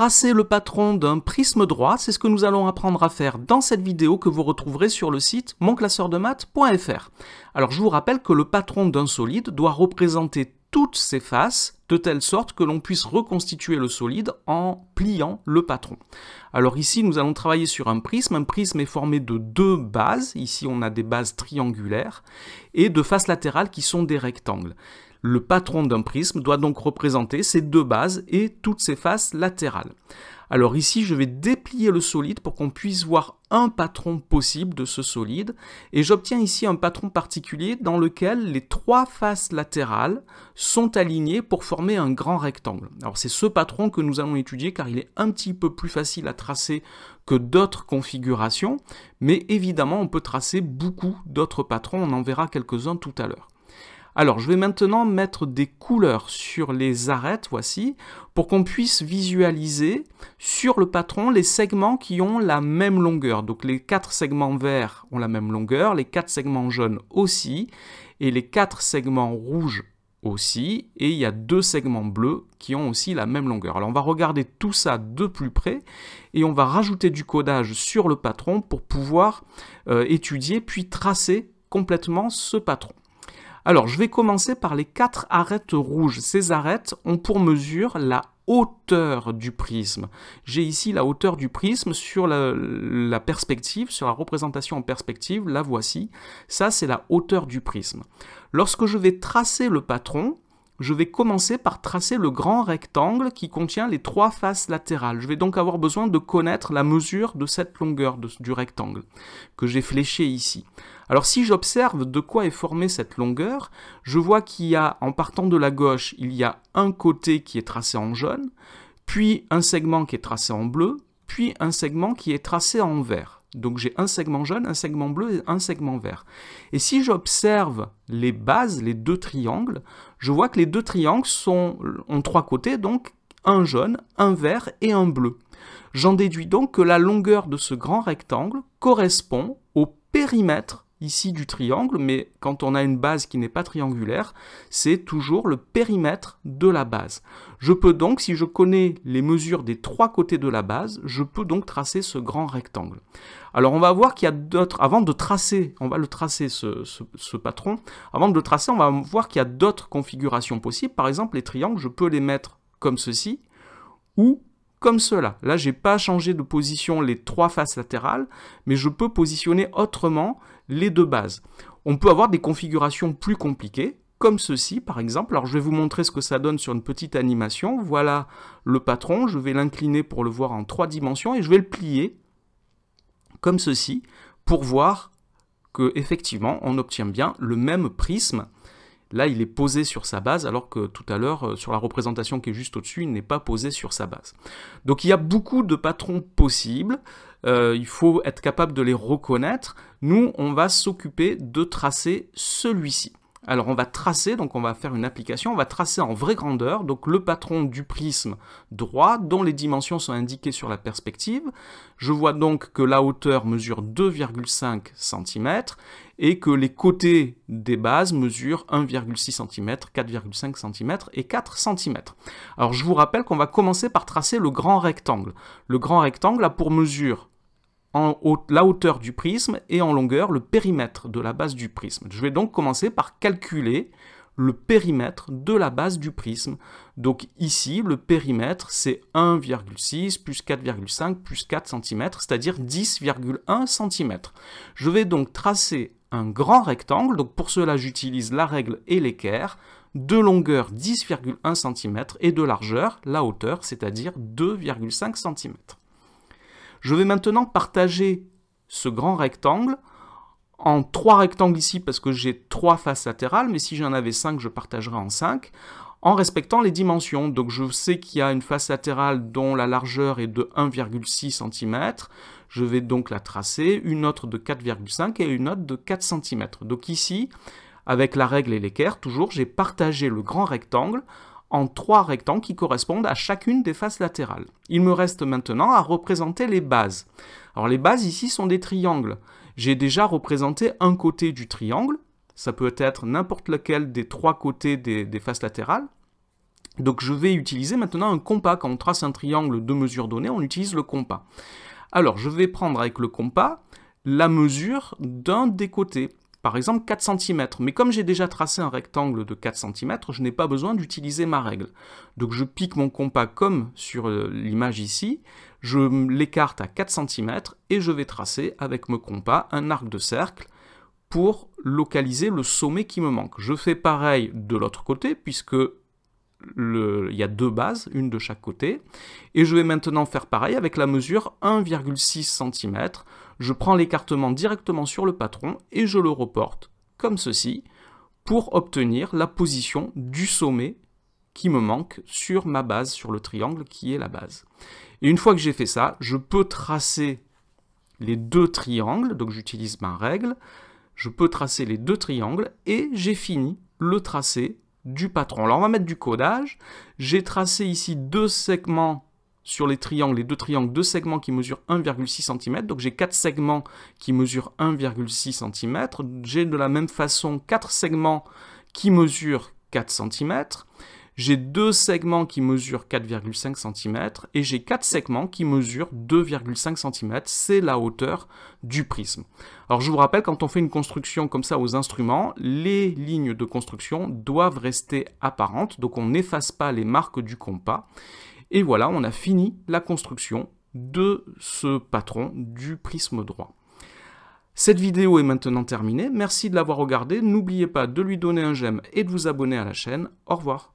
Tracer le patron d'un prisme droit, c'est ce que nous allons apprendre à faire dans cette vidéo que vous retrouverez sur le site monclasseurdemaths.fr. Alors je vous rappelle que le patron d'un solide doit représenter toutes ses faces de telle sorte que l'on puisse reconstituer le solide en pliant le patron. Alors ici nous allons travailler sur un prisme est formé de deux bases, ici on a des bases triangulaires, et de faces latérales qui sont des rectangles. Le patron d'un prisme doit donc représenter ces deux bases et toutes ses faces latérales. Alors ici, je vais déplier le solide pour qu'on puisse voir un patron possible de ce solide. Et j'obtiens ici un patron particulier dans lequel les trois faces latérales sont alignées pour former un grand rectangle. Alors c'est ce patron que nous allons étudier car il est un petit peu plus facile à tracer que d'autres configurations. Mais évidemment, on peut tracer beaucoup d'autres patrons. On en verra quelques-uns tout à l'heure. Alors, je vais maintenant mettre des couleurs sur les arêtes, voici, pour qu'on puisse visualiser sur le patron les segments qui ont la même longueur. Donc, les 4 segments verts ont la même longueur, les 4 segments jaunes aussi, et les 4 segments rouges aussi, et il y a 2 segments bleus qui ont aussi la même longueur. Alors, on va regarder tout ça de plus près, et on va rajouter du codage sur le patron pour pouvoir étudier, puis tracer complètement ce patron. Alors, je vais commencer par les 4 arêtes rouges. Ces arêtes ont pour mesure la hauteur du prisme. J'ai ici la hauteur du prisme sur la perspective, sur la représentation en perspective, la voici. Ça, c'est la hauteur du prisme. Lorsque je vais tracer le patron, je vais commencer par tracer le grand rectangle qui contient les 3 faces latérales. Je vais donc avoir besoin de connaître la mesure de cette longueur du rectangle que j'ai fléché ici. Alors si j'observe de quoi est formée cette longueur, je vois qu'il y a, en partant de la gauche, il y a un côté qui est tracé en jaune, puis un segment qui est tracé en bleu, puis un segment qui est tracé en vert. Donc j'ai un segment jaune, un segment bleu et un segment vert. Et si j'observe les bases, les deux triangles, je vois que les deux triangles ont 3 côtés, donc un jaune, un vert et un bleu. J'en déduis donc que la longueur de ce grand rectangle correspond au périmètre ici du triangle, mais quand on a une base qui n'est pas triangulaire, c'est toujours le périmètre de la base. Je peux donc, si je connais les mesures des 3 côtés de la base, je peux donc tracer ce grand rectangle. Alors on va voir qu'il y a d'autres, avant de tracer, on va le tracer ce patron, avant de le tracer, on va voir qu'il y a d'autres configurations possibles. Par exemple, les triangles, je peux les mettre comme ceci, ou comme cela. Là, je n'ai pas changé de position les 3 faces latérales, mais je peux positionner autrement les 2 bases. On peut avoir des configurations plus compliquées, comme ceci par exemple. Alors je vais vous montrer ce que ça donne sur une petite animation. Voilà le patron, je vais l'incliner pour le voir en 3 dimensions et je vais le plier comme ceci pour voir que effectivement on obtient bien le même prisme. Là, il est posé sur sa base, alors que tout à l'heure, sur la représentation qui est juste au-dessus, il n'est pas posé sur sa base. Donc, il y a beaucoup de patrons possibles. Il faut être capable de les reconnaître. Nous, on va s'occuper de tracer celui-ci. Alors, on va tracer, donc on va faire une application, on va tracer en vraie grandeur, donc le patron du prisme droit, dont les dimensions sont indiquées sur la perspective. Je vois donc que la hauteur mesure 2,5 cm et que les côtés des bases mesurent 1,6 cm, 4,5 cm et 4 cm. Alors, je vous rappelle qu'on va commencer par tracer le grand rectangle. Le grand rectangle a pour mesure la hauteur du prisme et en longueur le périmètre de la base du prisme. Je vais donc commencer par calculer le périmètre de la base du prisme. Donc ici, le périmètre, c'est 1,6 plus 4,5 plus 4 cm, c'est-à-dire 10,1 cm. Je vais donc tracer un grand rectangle, donc pour cela j'utilise la règle et l'équerre, de longueur 10,1 cm et de largeur, la hauteur, c'est-à-dire 2,5 cm. Je vais maintenant partager ce grand rectangle en 3 rectangles ici parce que j'ai 3 faces latérales, mais si j'en avais 5, je partagerais en 5, en respectant les dimensions. Donc je sais qu'il y a une face latérale dont la largeur est de 1,6 cm, je vais donc la tracer, une autre de 4,5 et une autre de 4 cm. Donc ici, avec la règle et l'équerre, toujours, j'ai partagé le grand rectangle en 3 rectangles qui correspondent à chacune des faces latérales. Il me reste maintenant à représenter les bases. Alors les bases ici sont des triangles. J'ai déjà représenté un côté du triangle, ça peut être n'importe lequel des 3 côtés des faces latérales. Donc je vais utiliser maintenant un compas. Quand on trace un triangle de mesure donnée, on utilise le compas. Alors je vais prendre avec le compas la mesure d'un des côtés, par exemple 4 cm. Mais comme j'ai déjà tracé un rectangle de 4 cm, je n'ai pas besoin d'utiliser ma règle. Donc je pique mon compas comme sur l'image ici, je l'écarte à 4 cm et je vais tracer avec mon compas un arc de cercle pour localiser le sommet qui me manque. Je fais pareil de l'autre côté, puisque il y a deux bases, une de chaque côté, et je vais maintenant faire pareil avec la mesure 1,6 cm. Je prends l'écartement directement sur le patron et je le reporte comme ceci pour obtenir la position du sommet qui me manque sur ma base, sur le triangle qui est la base. Et une fois que j'ai fait ça, je peux tracer les deux triangles, donc j'utilise ma règle, je peux tracer les deux triangles et j'ai fini le tracé du patron. Alors on va mettre du codage. J'ai tracé ici deux segments sur les triangles, deux segments qui mesurent 1,6 cm. Donc j'ai 4 segments qui mesurent 1,6 cm. J'ai de la même façon 4 segments qui mesurent 4 cm. J'ai 2 segments qui mesurent 4,5 cm et j'ai 4 segments qui mesurent 2,5 cm. C'est la hauteur du prisme. Alors je vous rappelle, quand on fait une construction comme ça aux instruments, les lignes de construction doivent rester apparentes, donc on n'efface pas les marques du compas. Et voilà, on a fini la construction de ce patron du prisme droit. Cette vidéo est maintenant terminée. Merci de l'avoir regardée. N'oubliez pas de lui donner un j'aime et de vous abonner à la chaîne. Au revoir.